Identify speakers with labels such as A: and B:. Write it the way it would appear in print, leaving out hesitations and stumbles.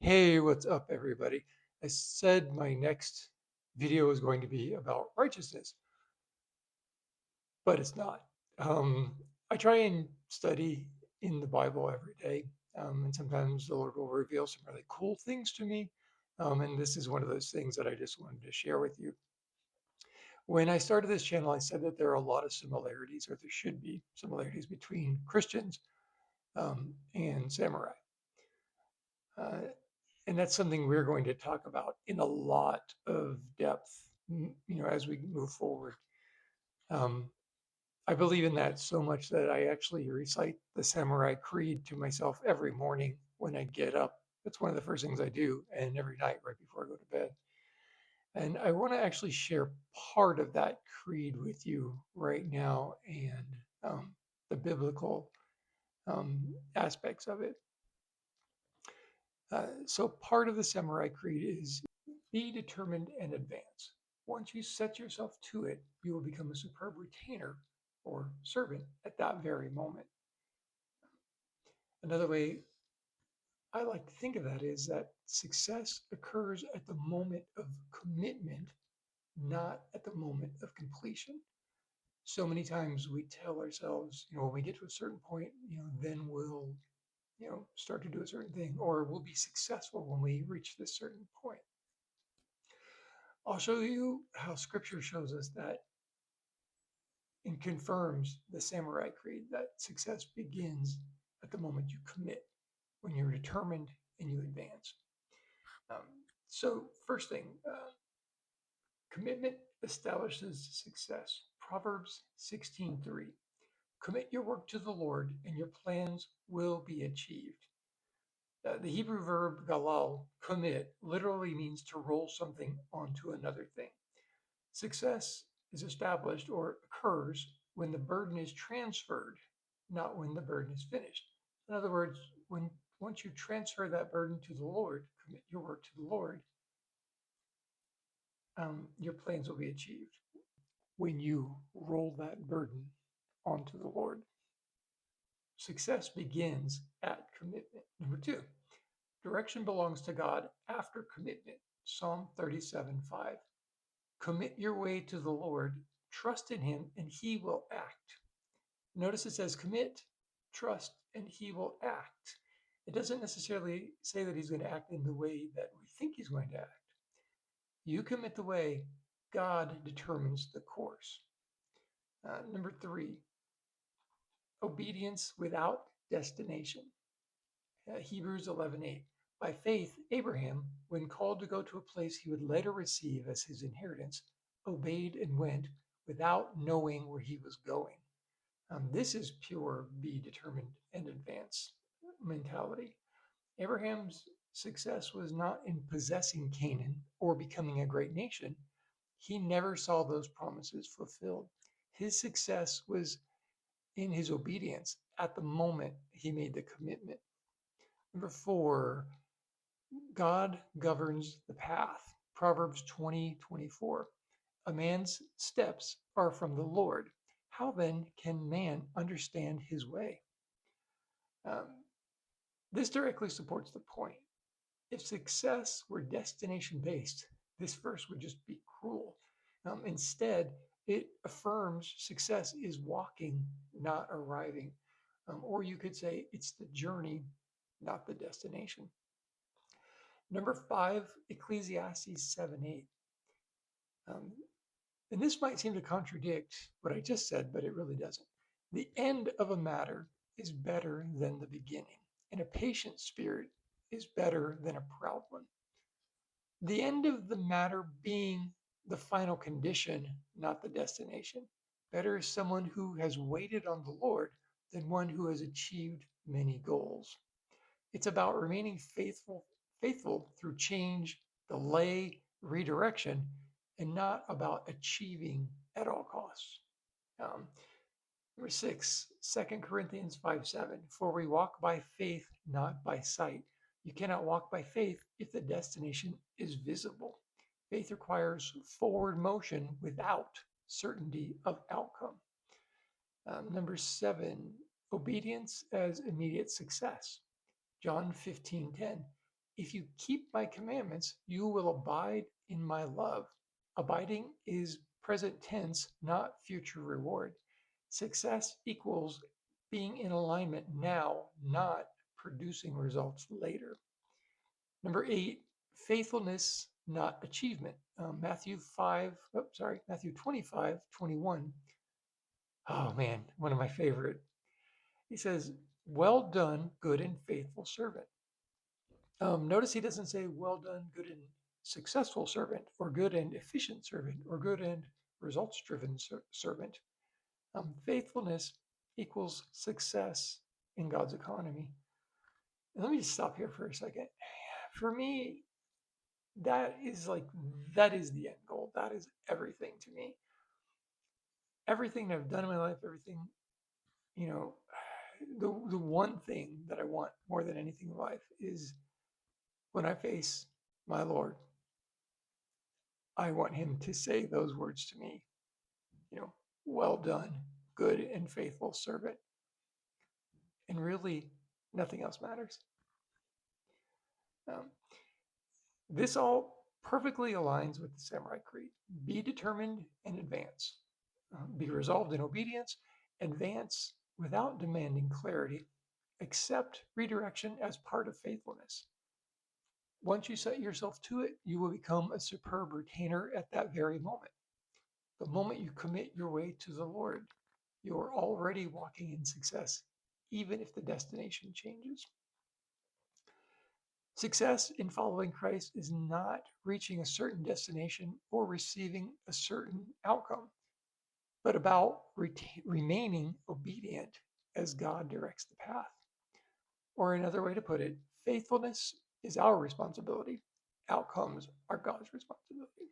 A: Hey, what's up, everybody? I said my next video is going to be about righteousness, but it's not. Um, I try and study in the Bible every day, and sometimes the Lord will reveal some really cool things to me. And this is one of those things that I just wanted to share with you. When I started this channel, I said that there are a lot of similarities, or there should be similarities between Christians and samurai. Uh, and that's something we're going to talk about in a lot of depth, as we move forward. Um, I believe in that so much that I actually recite the Samurai Creed to myself every morning when I get up. That's one of the first things I do, and every night right before I go to bed. And I want to actually share part of that creed with you right now and the biblical aspects of it. So part of the Samurai Creed is be determined and advance. Once you set yourself to it, you will become a superb retainer or servant at that very moment. Another way I like to think of that is that success occurs at the moment of commitment, not at the moment of completion. So many times we tell ourselves, when we get to a certain point, then we'll, start to do a certain thing, or we'll be successful when we reach this certain point. I'll show you how scripture shows us that and confirms the Samurai Creed that success begins at the moment you commit, when you're determined and you advance. Um, so, first thing, commitment establishes success. Proverbs 16:3. Commit your work to the Lord, and your plans will be achieved. The Hebrew verb galal, commit, literally means to roll something onto another thing. Success is established or occurs when the burden is transferred, not when the burden is finished. In other words, when once you transfer that burden to the Lord, commit your work to the Lord, your plans will be achieved. When you roll that burden onto the Lord, success begins at commitment. Number two, direction belongs to God after commitment. Psalm 37:5. Commit your way to the Lord, trust in him, and he will act. Notice it says commit, trust, and he will act. It doesn't necessarily say that he's going to act in the way that we think he's going to act. You commit the way, God determines the course. Number three, obedience without destination. Hebrews 11:8. By faith, Abraham, when called to go to a place he would later receive as his inheritance, obeyed and went without knowing where he was going. This is pure be determined and advance mentality. Abraham's success was not in possessing Canaan or becoming a great nation. He never saw those promises fulfilled. His success was in his obedience at the moment he made the commitment. Number four, God governs the path. Proverbs 20:24. A man's steps are from the Lord. How then can man understand his way? Um, this directly supports the point. If success were destination based, this verse would just be cruel. Instead, it affirms success is walking, not arriving. Or you could say it's the journey, not the destination. Number five, Ecclesiastes 7:8. Um, and this might seem to contradict what I just said, but it really doesn't. The end of a matter is better than the beginning, and a patient spirit is better than a proud one. The end of the matter being the final condition, not the destination. Better is someone who has waited on the Lord than one who has achieved many goals. It's about remaining faithful through change, delay, redirection, and not about achieving at all costs. Um, Number six, 2 Corinthians 5:7. For we walk by faith, not by sight. You cannot walk by faith if the destination is visible. Faith requires forward motion without certainty of outcome. Number seven, obedience as immediate success. John 15:10. If you keep my commandments, you will abide in my love. Abiding is present tense, not future reward. Success equals being in alignment now, not producing results later. Number 8, faithfulness, not achievement. Matthew 25:21. Oh man, one of my favorite. He says, "Well done, good and faithful servant." Notice he doesn't say, "Well done, good and successful servant," or "good and efficient servant," or "good and results-driven servant." Faithfulness equals success in God's economy. And let me just stop here for a second. For me, that is the end goal. That is everything to me. Everything that I've done in my life, everything, you know, the one thing that I want more than anything in life is when I face my Lord, I want him to say those words to me, you know, well done, good and faithful servant. And really, nothing else matters. Um, this all perfectly aligns with the Samurai Creed. Be determined and advance. Be resolved in obedience, advance without demanding clarity, accept redirection as part of faithfulness. Once you set yourself to it, you will become a superb retainer at that very moment. The moment you commit your way to the Lord, you are already walking in success, even if the destination changes. Success in following Christ is not reaching a certain destination or receiving a certain outcome, but about remaining obedient as God directs the path. Or another way to put it, faithfulness is our responsibility. Outcomes are God's responsibility.